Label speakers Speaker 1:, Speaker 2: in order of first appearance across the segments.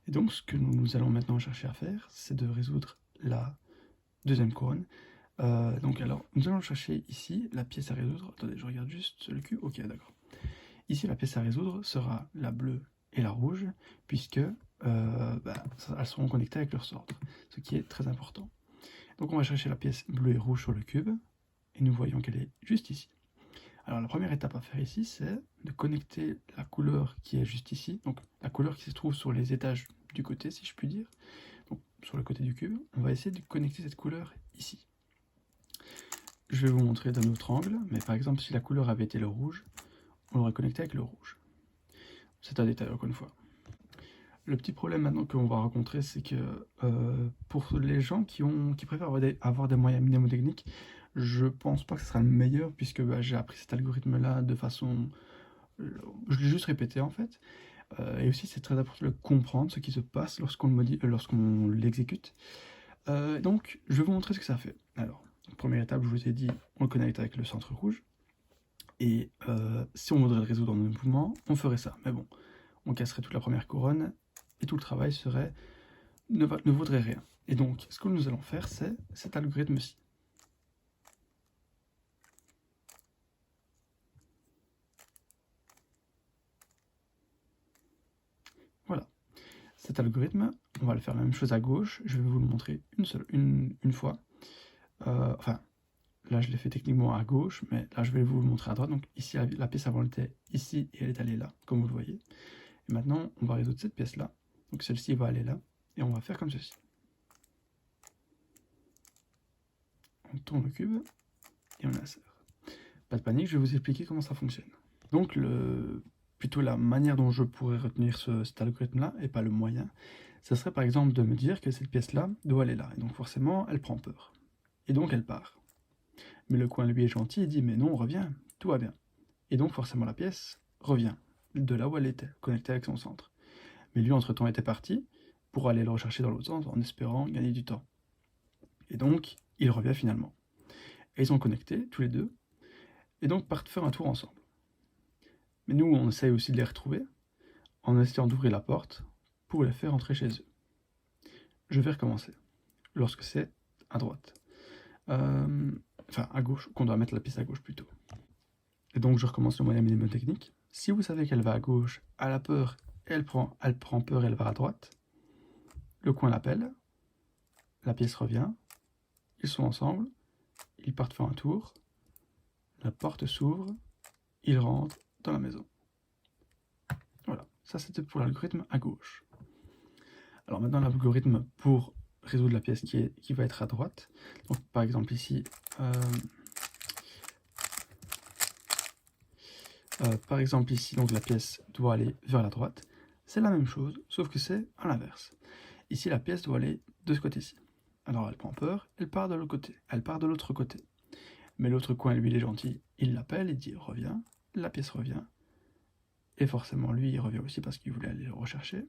Speaker 1: Et donc ce que nous allons maintenant chercher à faire, c'est de résoudre la deuxième couronne. Donc alors, nous allons chercher ici la pièce à résoudre. Attendez, je regarde juste le cube. Ok, d'accord. Ici, la pièce à résoudre sera la bleue et la rouge, puisque elles seront connectées avec leur centre, ce qui est très important. Donc on va chercher la pièce bleue et rouge sur le cube, et nous voyons qu'elle est juste ici. Alors la première étape à faire ici, c'est de connecter la couleur qui est juste ici, donc la couleur qui se trouve sur les étages du côté, si je puis dire, donc sur le côté du cube. On va essayer de connecter cette couleur ici. Je vais vous montrer d'un autre angle, mais par exemple si la couleur avait été le rouge, on l'aurait connecté avec le rouge. C'est un détail encore une fois. Le petit problème maintenant qu'on va rencontrer, c'est que pour les gens qui préfèrent avoir des moyens mnémotechniques, je pense pas que ce sera le meilleur, puisque j'ai appris cet algorithme-là de façon... Je l'ai juste répété en fait. Et aussi c'est très important de comprendre ce qui se passe lorsqu'on l'exécute. Donc je vais vous montrer ce que ça fait. Alors, première étape, je vous ai dit, on le connecte avec le centre rouge. Et si on voudrait le résoudre en un mouvement, on ferait ça. Mais bon, on casserait toute la première couronne, et tout le travail ne vaudrait rien. Et donc, ce que nous allons faire, c'est cet algorithme-ci. Voilà. Cet algorithme, on va le faire la même chose à gauche. Je vais vous le montrer une fois. Enfin, là, je l'ai fait techniquement à gauche, mais là, je vais vous le montrer à droite. Donc ici, la pièce avant, elle était ici, et elle est allée là, comme vous le voyez. Et maintenant, on va résoudre cette pièce-là. Donc celle-ci va aller là, et on va faire comme ceci. On tourne le cube, et on insère. Pas de panique, je vais vous expliquer comment ça fonctionne. Donc, plutôt la manière dont je pourrais retenir cet algorithme-là, et pas le moyen, ça serait par exemple de me dire que cette pièce-là doit aller là. Et donc forcément, elle prend peur. Et donc elle part. Mais le coin, lui, est gentil, il dit, mais non, reviens, tout va bien. Et donc forcément, la pièce revient de là où elle était, connectée avec son centre. Mais lui, entre-temps, était parti pour aller le rechercher dans l'autre sens, en espérant gagner du temps. Et donc, il revient finalement. Et ils sont connectés, tous les deux, et donc partent faire un tour ensemble. Mais nous, on essaye aussi de les retrouver, en essayant d'ouvrir la porte pour les faire entrer chez eux. Je vais recommencer, lorsque c'est à droite. Enfin, à gauche, qu'on doit mettre la piste à gauche plutôt. Et donc je recommence le moyen mnémotechnique. Si vous savez qu'elle va à gauche, elle a peur, elle prend peur, elle va à droite. Le coin l'appelle, la pièce revient, ils sont ensemble, ils partent faire un tour, la porte s'ouvre, ils rentrent dans la maison. Voilà, ça c'était pour l'algorithme à gauche. Alors maintenant l'algorithme pour résoudre la pièce qui va être à droite. Donc par exemple ici, donc la pièce doit aller vers la droite. C'est la même chose, sauf que c'est à l'inverse. Ici, la pièce doit aller de ce côté-ci. Alors elle prend peur, elle part de l'autre côté. Elle part de l'autre côté. Mais l'autre coin, lui, il est gentil. Il l'appelle, il dit « reviens ». La pièce revient. Et forcément, lui, il revient aussi parce qu'il voulait aller le rechercher.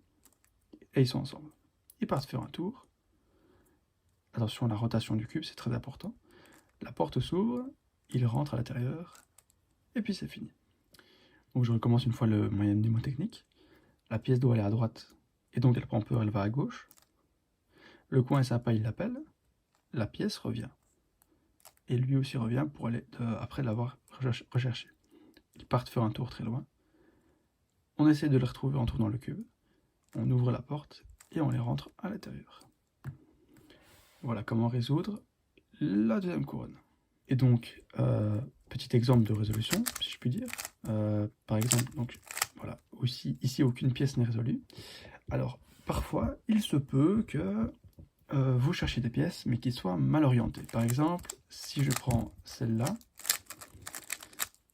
Speaker 1: Et ils sont ensemble. Ils partent faire un tour. Attention à la rotation du cube, c'est très important. La porte s'ouvre, il rentre à l'intérieur, et puis c'est fini. Donc je recommence une fois le moyen mnémotechnique. La pièce doit aller à droite, et donc elle prend peur, elle va à gauche. Le coin est sympa, il l'appelle. La pièce revient. Et lui aussi revient pour aller après l'avoir recherché. Ils partent faire un tour très loin. On essaie de les retrouver en tournant le cube. On ouvre la porte et on les rentre à l'intérieur. Voilà comment résoudre la deuxième couronne. Et donc, petit exemple de résolution, si je puis dire. Par exemple, donc voilà, aussi ici aucune pièce n'est résolue. Alors, parfois, il se peut que vous cherchiez des pièces, mais qui soient mal orientées. Par exemple, si je prends celle-là,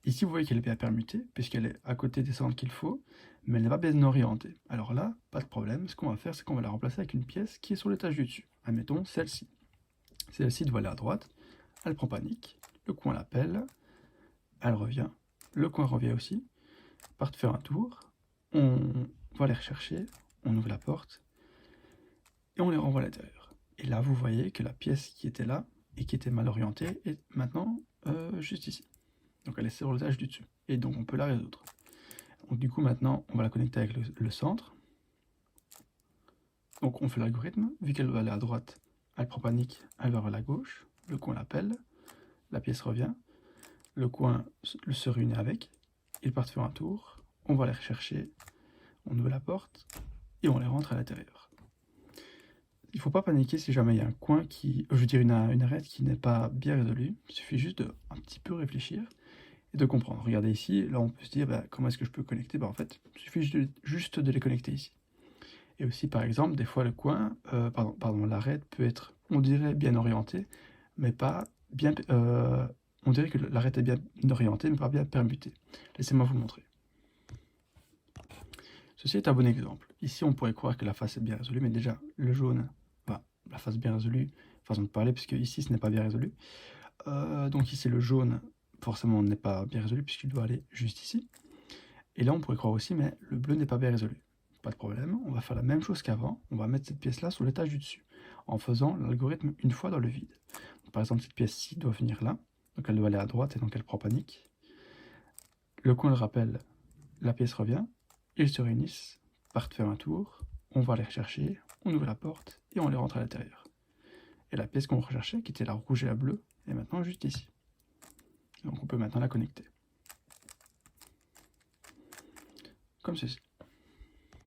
Speaker 1: ici vous voyez qu'elle est bien permutée, puisqu'elle est à côté des centres qu'il faut, mais elle n'est pas bien orientée. Alors là, pas de problème, ce qu'on va faire, c'est qu'on va la remplacer avec une pièce qui est sur l'étage du dessus. Admettons celle-ci. Celle-ci doit aller à droite, elle prend panique, le coin l'appelle, elle revient, le coin revient aussi, part faire un tour, on va les rechercher, on ouvre la porte, et on les renvoie à l'intérieur. Et là, vous voyez que la pièce qui était là, et qui était mal orientée, est maintenant juste ici. Donc elle est sur l'étage du dessus, et donc on peut la résoudre. Donc du coup, maintenant, on va la connecter avec le centre. Donc on fait l'algorithme, vu qu'elle doit aller à droite, elle prend panique, elle va vers la gauche, le coin l'appelle, la pièce revient, le coin se réunit avec, ils partent faire un tour, on va les rechercher, on ouvre la porte et on les rentre à l'intérieur. Il ne faut pas paniquer si jamais il y a un coin qui, je veux dire une arête qui n'est pas bien résolue, il suffit juste de un petit peu réfléchir et de comprendre. Regardez ici, là on peut se dire comment est-ce que je peux connecter, en fait il suffit juste de les connecter ici. Et aussi par exemple, des fois le coin, l'arête peut être, on dirait bien orientée, mais pas bien, on dirait que l'arête est bien orientée, mais pas bien permutée. Laissez-moi vous montrer. Ceci est un bon exemple. Ici, on pourrait croire que la face est bien résolue, mais déjà, le jaune, la face bien résolue, façon de parler, puisque ici, ce n'est pas bien résolu. Donc ici, le jaune, forcément, n'est pas bien résolu, puisqu'il doit aller juste ici. Et là, on pourrait croire aussi, mais le bleu n'est pas bien résolu. Pas de problème, on va faire la même chose qu'avant, on va mettre cette pièce-là sur l'étage du dessus, en faisant l'algorithme une fois dans le vide. Donc, par exemple, cette pièce-ci doit venir là, donc elle doit aller à droite, et donc elle prend panique. Le coin le rappelle, la pièce revient, ils se réunissent, partent faire un tour, on va les rechercher, on ouvre la porte et on les rentre à l'intérieur. Et la pièce qu'on recherchait, qui était la rouge et la bleue, est maintenant juste ici. Donc on peut maintenant la connecter. Comme ceci.